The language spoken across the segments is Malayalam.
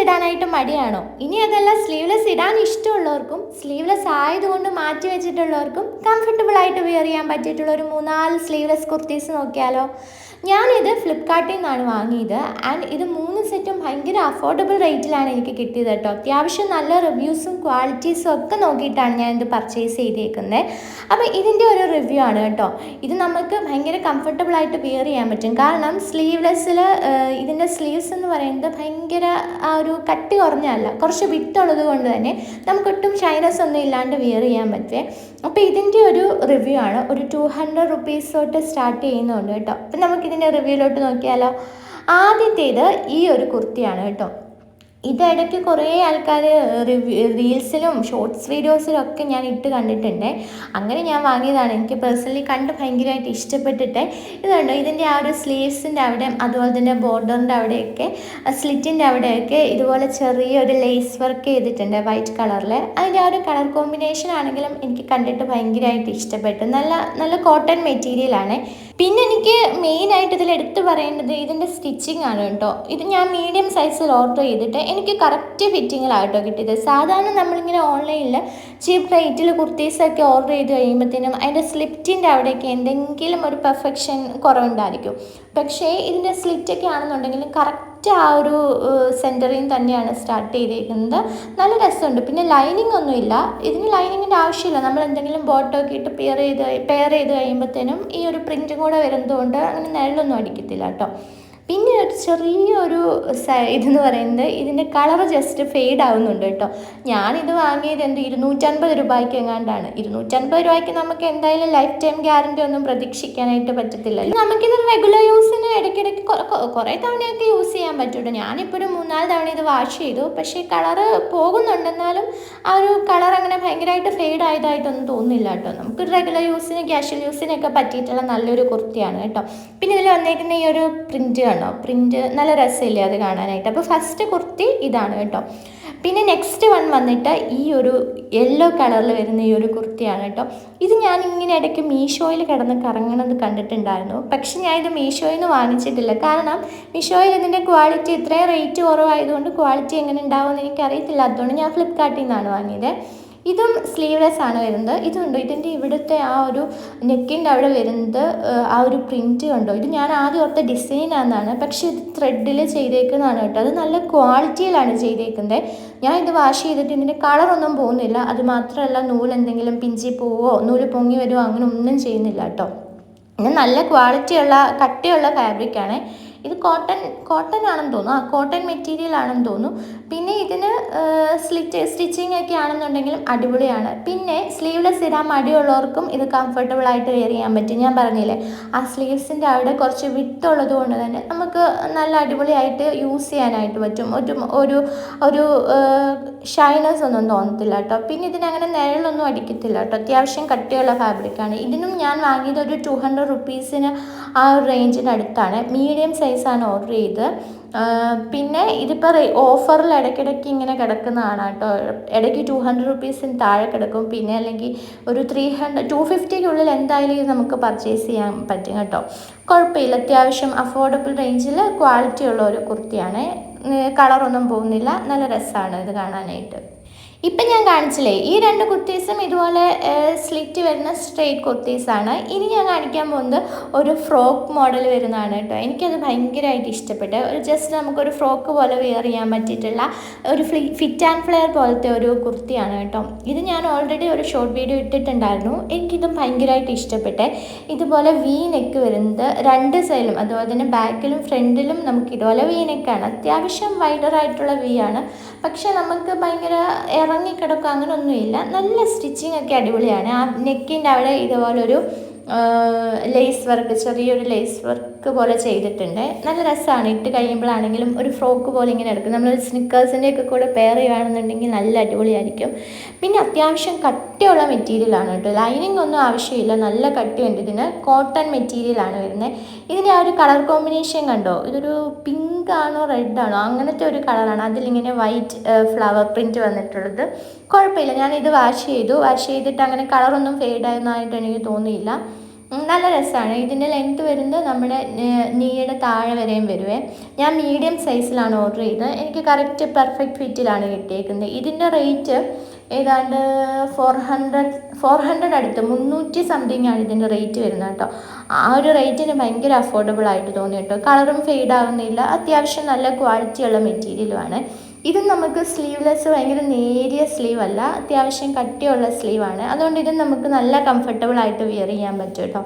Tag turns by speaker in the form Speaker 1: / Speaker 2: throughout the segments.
Speaker 1: ഇടാനായിട്ട് മടിയാണോ? ഇനി അതല്ല, സ്ലീവ്ലെസ് ഇടാൻ ഇഷ്ടമുള്ളവർക്കും സ്ലീവ്ലെസ് ആയതുകൊണ്ട് മാറ്റി വെച്ചിട്ടുള്ളവർക്കും കംഫർട്ടബിൾ ആയിട്ട് വെയർ ചെയ്യാൻ പറ്റിയിട്ടുള്ള ഒരു 3-4 സ്ലീവ്ലെസ് കുർത്തീസ് നോക്കിയാലോ? ഞാനിത് ഫ്ലിപ്കാർട്ടിൽ നിന്നാണ് വാങ്ങിയത്. ആൻഡ് ഇത് 3 സെറ്റും ഭയങ്കര അഫോർഡബിൾ റേറ്റിലാണ് എനിക്ക് കിട്ടിയത് കേട്ടോ. അത്യാവശ്യം നല്ല റിവ്യൂസും ക്വാളിറ്റീസും ഒക്കെ നോക്കിയിട്ടാണ് ഞാൻ ഇത് പർച്ചേസ് ചെയ്തേക്കുന്നത്. അപ്പോൾ ഇതിൻ്റെ ഒരു റിവ്യൂ ആണ് കേട്ടോ. ഇത് നമുക്ക് ഭയങ്കര കംഫർട്ടബിളായിട്ട് വെയർ ചെയ്യാൻ പറ്റും. കാരണം സ്ലീവ്ലെസ്സിൽ ഇതിൻ്റെ സ്ലീവ്സ് എന്ന് പറയുന്നത് ഭയങ്കര ആ ഒരു കട്ടി കുറഞ്ഞല്ല, കുറച്ച് വിട്ടുള്ളത് കൊണ്ട് തന്നെ നമുക്കൊട്ടും ഷൈനസ് ഒന്നും ഇല്ലാണ്ട് വെയർ ചെയ്യാൻ പറ്റുമേ. അപ്പോൾ ഇതിൻ്റെ ഒരു റിവ്യൂ ആണ്. ഒരു 200 റുപ്പീസ് തൊട്ട് സ്റ്റാർട്ട് ചെയ്യുന്നുണ്ട് കേട്ടോ. അപ്പം നമുക്കിതിൻ്റെ റിവ്യൂയിലോട്ട് നോക്കിയാലോ. ആദ്യത്തേത് ഈ ഒരു കുർത്തിയാണ് കേട്ടോ. ഇതിടയ്ക്ക് കുറേ ആൾക്കാർ റീൽസിലും ഷോർട്സ് വീഡിയോസിലും ഒക്കെ ഞാൻ ഇട്ട് കണ്ടിട്ടുണ്ട്. അങ്ങനെ ഞാൻ വാങ്ങിയതാണ്. എനിക്ക് പേഴ്സണലി കണ്ട് ഭയങ്കരമായിട്ട് ഇഷ്ടപ്പെട്ടിട്ട് ഇതുണ്ടോ, ഇതിൻ്റെ ആ ഒരു സ്ലീവ്സിൻ്റെ അവിടെ, അതുപോലെ തന്നെ ബോർഡറിൻ്റെ അവിടെയൊക്കെ, സ്ലിറ്റിൻ്റെ അവിടെയൊക്കെ ഇതുപോലെ ചെറിയൊരു ലേസ് വർക്ക് ചെയ്തിട്ടുണ്ട് വൈറ്റ് കളറിൽ. അതിൻ്റെ ആ ഒരു കളർ കോമ്പിനേഷൻ ആണെങ്കിലും എനിക്ക് കണ്ടിട്ട് ഭയങ്കരമായിട്ട് ഇഷ്ടപ്പെട്ടു. നല്ല നല്ല കോട്ടൺ മെറ്റീരിയലാണ്. പിന്നെ എനിക്ക് മെയിനായിട്ട് ഇതിൽ എടുത്ത് പറയേണ്ടത് ഇതിൻ്റെ സ്റ്റിച്ചിങ് ആണ് കേട്ടോ. ഇത് ഞാൻ മീഡിയം സൈസിൽ ഓർഡർ ചെയ്തിട്ട് എനിക്ക് കറക്റ്റ് ഫിറ്റിങ്ങിലാട്ടോ കിട്ടിയത്. സാധാരണ നമ്മളിങ്ങനെ ഓൺലൈനിൽ ചീപ്പ് റേറ്റിൽ കുർത്തീസൊക്കെ ഓർഡർ ചെയ്ത് കഴിയുമ്പോഴത്തേനും അതിൻ്റെ സ്ലിറ്റിൻ്റെ അവിടെയൊക്കെ എന്തെങ്കിലും ഒരു പെർഫെക്ഷൻ കുറവുണ്ടായിരിക്കും. പക്ഷേ ഇതിൻ്റെ സ്ലിറ്റൊക്കെ ആണെന്നുണ്ടെങ്കിലും കറക്റ്റ് ആ ഒരു സെൻറ്ററിൽ തന്നെയാണ് സ്റ്റാർട്ട് ചെയ്തേക്കുന്നത്. നല്ല രസമുണ്ട്. പിന്നെ ലൈനിങ് ഒന്നുമില്ല. ഇതിന് ലൈനിങ്ങിൻ്റെ ആവശ്യമില്ല. നമ്മൾ എന്തെങ്കിലും ബോട്ടമൊക്കെ ഇട്ട് പെയർ ചെയ്ത് കഴിയുമ്പോഴത്തേനും ഈ ഒരു പ്രിൻറ്റും കൂടെ വരുന്നതുകൊണ്ട് അങ്ങനെ നിഴലൊന്നും അടിക്കത്തില്ല കേട്ടോ. പിന്നെ ഒരു ചെറിയൊരു ഇതെന്ന് പറയുന്നത് ഇതിൻ്റെ കളർ ജസ്റ്റ് ഫെയ്ഡ് ആവുന്നുണ്ട് കേട്ടോ. ഞാനിത് വാങ്ങിയത് 250 രൂപയ്ക്ക് എങ്ങാണ്ടാണ്. 250 രൂപയ്ക്ക് നമുക്ക് എന്തായാലും ലൈഫ് ടൈം ഗ്യാരണ്ടി ഒന്നും പ്രതീക്ഷിക്കാനായിട്ട് പറ്റത്തില്ലല്ലോ. നമുക്കിത് റെഗുലർ യൂസിന് ഇടയ്ക്കിടയ്ക്ക് കുറേ തവണയൊക്കെ യൂസ് ചെയ്യാൻ പറ്റുള്ളൂ. ഞാനിപ്പോൾ ഒരു 3-4 തവണ ഇത് വാഷ് ചെയ്തു. പക്ഷേ കളറ് പോകുന്നുണ്ടെന്നാലും ആ ഒരു കളർ അങ്ങനെ ഭയങ്കരമായിട്ട് ഫെയ്ഡ് ആയതായിട്ടൊന്നും തോന്നുന്നില്ല കേട്ടോ. നമുക്ക് റെഗുലർ യൂസിന് ക്യാഷ്വൽ യൂസിനൊക്കെ പറ്റിയിട്ടുള്ള നല്ലൊരു കുർത്തിയാണ് കേട്ടോ. പിന്നെ ഇതിൽ വന്നേക്കുന്ന ഈ ഒരു പ്രിൻറ്റ്, പ്രിൻറ്റ് നല്ല രസമില്ലേ അത് കാണാനായിട്ട്. അപ്പോൾ ഫസ്റ്റ് കുർത്തി ഇതാണ് കേട്ടോ. പിന്നെ നെക്സ്റ്റ് വൺ വന്നിട്ട് ഈ ഒരു യെല്ലോ കളറിൽ വരുന്ന ഈ ഒരു കുർത്തിയാണ് കേട്ടോ. ഇത് ഞാൻ ഇങ്ങനെ ഇടയ്ക്ക് മീഷോയിൽ കിടന്ന് കറങ്ങണത് കണ്ടിട്ടുണ്ടായിരുന്നു. പക്ഷെ ഞാൻ ഇത് മീഷോയിൽ നിന്ന് വാങ്ങിച്ചിട്ടില്ല. കാരണം മീഷോയിൽ ഇതിൻ്റെ ക്വാളിറ്റി ഇത്രയും റേറ്റ് കുറവായതുകൊണ്ട് ക്വാളിറ്റി എങ്ങനെ ഉണ്ടാവുമെന്ന് എനിക്കറിയത്തില്ല. അതുകൊണ്ട് ഞാൻ ഫ്ലിപ്കാർട്ടിൽ നിന്നാണ് വാങ്ങിയത്. ഇതും സ്ലീവ്ലെസ് ആണ് വരുന്നത്. ഇതുണ്ടോ, ഇതിൻ്റെ ഇവിടുത്തെ ആ ഒരു നെക്കിൻ്റെ അവിടെ വരുന്നത് ആ ഒരു പ്രിൻറ്റ് കണ്ടോ. ഇത് ഞാൻ ആദ്യം ഓർത്ത ഡിസൈനാണെന്നാണ്, പക്ഷേ ഇത് ത്രെഡിൽ ചെയ്തേക്കുന്നതാണ് കേട്ടോ. അത് നല്ല ക്വാളിറ്റിയിലാണ് ചെയ്തേക്കുന്നത്. ഞാൻ ഇത് വാഷ് ചെയ്തിട്ട് ഇതിൻ്റെ കളറൊന്നും പോകുന്നില്ല. അത് മാത്രമല്ല നൂല് എന്തെങ്കിലും പിഞ്ചി പോവോ നൂല് പൊങ്ങി വരുമോ അങ്ങനെ ഒന്നും ചെയ്യുന്നില്ല കേട്ടോ. പിന്നെ നല്ല ക്വാളിറ്റിയുള്ള കട്ടിയുള്ള ഫാബ്രിക്കാണ്. ഇത് കോട്ടൺ ആണെന്ന് തോന്നുന്നു. കോട്ടൺ മെറ്റീരിയൽ ആണെന്ന് തോന്നുന്നു. പിന്നെ ഇതിന് സ്റ്റിച്ചിങ് ഒക്കെ ആണെന്നുണ്ടെങ്കിലും അടിപൊളിയാണ്. പിന്നെ സ്ലീവ്ലെസ് ഇടാൻ മടിയുള്ളവർക്കും ഇത് കംഫർട്ടബിൾ ആയിട്ട് വെയർ ചെയ്യാൻ പറ്റും. ഞാൻ പറഞ്ഞില്ലേ, ആ സ്ലീവ്സിൻ്റെ അവിടെ കുറച്ച് വിട്ടുള്ളത് കൊണ്ട് തന്നെ നമുക്ക് നല്ല അടിപൊളിയായിട്ട് യൂസ് ചെയ്യാനായിട്ട് പറ്റും. ഒരു ഒരു ഷൈനസ് ഒന്നും തോന്നത്തില്ല കേട്ടോ. പിന്നെ ഇതിനങ്ങനെ നിഴലൊന്നും അടിക്കത്തില്ല കേട്ടോ. അത്യാവശ്യം കട്ടിയുള്ള ഫാബ്രിക്കാണ്. ഇതിനും ഞാൻ വാങ്ങിയത് ഒരു 200 റുപ്പീസിന് ആ ഒരു റേഞ്ചിന് അടുത്താണ്. മീഡിയം സൈസാണ് ഓർഡർ ചെയ്ത്. പിന്നെ ഇതിപ്പോൾ ഓഫറിൽ ഇടയ്ക്കിടയ്ക്ക് ഇങ്ങനെ കിടക്കുന്നതാണ് കേട്ടോ. ഇടയ്ക്ക് 200 റുപ്പീസിന് താഴെ കിടക്കും. പിന്നെ അല്ലെങ്കിൽ ഒരു 250-ക്കുള്ളിൽ എന്തായാലും ഇത് നമുക്ക് പർച്ചേസ് ചെയ്യാൻ പറ്റും കേട്ടോ. കുഴപ്പമില്ല. അത്യാവശ്യം അഫോർഡബിൾ റേഞ്ചിൽ ക്വാളിറ്റി ഉള്ള ഒരു കുർത്തിയാണ്. കളറൊന്നും പോകുന്നില്ല. നല്ല രസമാണ് ഇത് കാണാനായിട്ട്. ഇപ്പം ഞാൻ കാണിച്ചില്ലേ, ഈ 2 കുർത്തീസും ഇതുപോലെ സ്ലിറ്റ് വരുന്ന സ്ട്രെയിറ്റ് കുർത്തീസാണ്. ഇനി ഞാൻ കാണിക്കാൻ പോകുന്നത് ഒരു ഫ്രോക്ക് മോഡൽ വരുന്നതാണ് കേട്ടോ. എനിക്കത് ഭയങ്കരമായിട്ട് ഇഷ്ടപ്പെട്ടു. ഒരു ജസ്റ്റ് നമുക്കൊരു ഫ്രോക്ക് പോലെ വെയർ ചെയ്യാൻ പറ്റിയിട്ടുള്ള ഒരു ഫിറ്റ് ആൻഡ് ഫ്ലെയർ പോലത്തെ ഒരു കുർത്തിയാണ് കേട്ടോ. ഇത് ഞാൻ ഓൾറെഡി ഒരു ഷോർട്ട് വീഡിയോ ഇട്ടിട്ടുണ്ടായിരുന്നു. എനിക്കിതും ഭയങ്കരമായിട്ട് ഇഷ്ടപ്പെട്ടെ. ഇതുപോലെ വി നെക്ക് വരുന്നത് 2 സൈഡിലും, അതുപോലെ തന്നെ ബാക്കിലും ഫ്രണ്ടിലും നമുക്ക് ഇതുപോലെ വി നെക്കാണ്. അത്യാവശ്യം വൈഡറായിട്ടുള്ള വി ആണ്. പക്ഷെ നമുക്ക് ഭയങ്കര ഇറങ്ങിക്കിടക്കുക അങ്ങനെയൊന്നുമില്ല. നല്ല സ്റ്റിച്ചിങ് ഒക്കെ അടിപൊളിയാണ്. ആ നെക്കിൻ്റെ അവിടെ ഇതുപോലൊരു ലേസ് വർക്ക്, ചെറിയൊരു ലേസ് വർക്ക് പോലെ ചെയ്തിട്ടുണ്ട്. നല്ല രസമാണ്. ഇട്ട് കഴിയുമ്പോഴാണെങ്കിലും ഒരു ഫ്രോക്ക് പോലെ ഇങ്ങനെ എടുക്കും. നമ്മൾ സ്നിക്കേഴ്സിൻ്റെ ഒക്കെ കൂടെ പെയർ ചെയ്യുകയാണെന്നുണ്ടെങ്കിൽ നല്ല അടിപൊളിയായിരിക്കും. പിന്നെ അത്യാവശ്യം കട്ടിയുള്ള മെറ്റീരിയലാണ് കേട്ടോ. ലൈനിങ് ഒന്നും ആവശ്യമില്ല. നല്ല കട്ടിയുണ്ട് ഇതിന്. കോട്ടൺ മെറ്റീരിയലാണ് വരുന്നത്. ഇതിൻ്റെ ആ ഒരു കളർ കോമ്പിനേഷൻ കണ്ടോ. ഇതൊരു പിങ്ക് ആണോ റെഡ് ആണോ അങ്ങനത്തെ ഒരു കളറാണ്. അതിലിങ്ങനെ വൈറ്റ് ഫ്ലവർ പ്രിൻറ്റ് വന്നിട്ടുള്ളത്. കുഴപ്പമില്ല. ഞാനിത് വാഷ് ചെയ്തിട്ട് അങ്ങനെ കളറൊന്നും ഫെയ്ഡ് ആയെന്നായിട്ട് എനിക്ക് തോന്നിയില്ല. നല്ല രസമാണ്. ഇതിൻ്റെ ലെങ്ത് വരുന്നത് നമ്മുടെ നീയുടെ താഴെ വരെയും വരുവേ. ഞാൻ മീഡിയം സൈസിലാണ് ഓർഡർ ചെയ്തത്. എനിക്ക് കറക്റ്റ് പെർഫെക്റ്റ് ഫിറ്റിലാണ് കിട്ടിയേക്കുന്നത്. ഇതിൻ്റെ റേറ്റ് ഏതാണ്ട് 400 അടുത്ത് 300 സംതിങ് ആണ് ഇതിൻ്റെ റേറ്റ് വരുന്നത് കേട്ടോ. ആ ഒരു റേറ്റിന് ഭയങ്കര അഫോർഡബിൾ ആയിട്ട് തോന്നി കേട്ടോ. കളറും ഫെയ്ഡ് ആവുന്നില്ല, അത്യാവശ്യം നല്ല ക്വാളിറ്റിയുള്ള മെറ്റീരിയലുമാണ്. ഇത് നമുക്ക് സ്ലീവ്ലെസ് ഭയങ്കര നേരിയ സ്ലീവ് അല്ല, അത്യാവശ്യം കട്ടിയുള്ള സ്ലീവാണ്. അതുകൊണ്ട് ഇത് നമുക്ക് നല്ല കംഫർട്ടബിൾ ആയിട്ട് വിയർ ചെയ്യാൻ പറ്റും കേട്ടോ.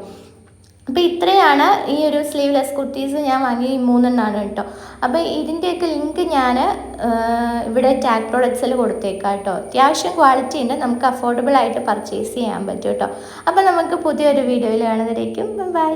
Speaker 1: അപ്പോൾ ഇത്രയാണ് ഈ ഒരു സ്ലീവ്ലെസ് കുർത്തീസ് ഞാൻ വാങ്ങി 3 കേട്ടോ. അപ്പോൾ ഇതിൻ്റെയൊക്കെ ലിങ്ക് ഞാൻ ഇവിടെ ടാഗ് പ്രോഡക്ട്സിൽ കൊടുത്തേക്കാം കേട്ടോ. അത്യാവശ്യം ക്വാളിറ്റി ഉണ്ട്, നമുക്ക് അഫോർഡബിൾ ആയിട്ട് പർച്ചേസ് ചെയ്യാൻ പറ്റും കേട്ടോ. അപ്പോൾ നമുക്ക് പുതിയൊരു വീഡിയോയിൽ കാണുന്നതായിരിക്കും. ബൈ.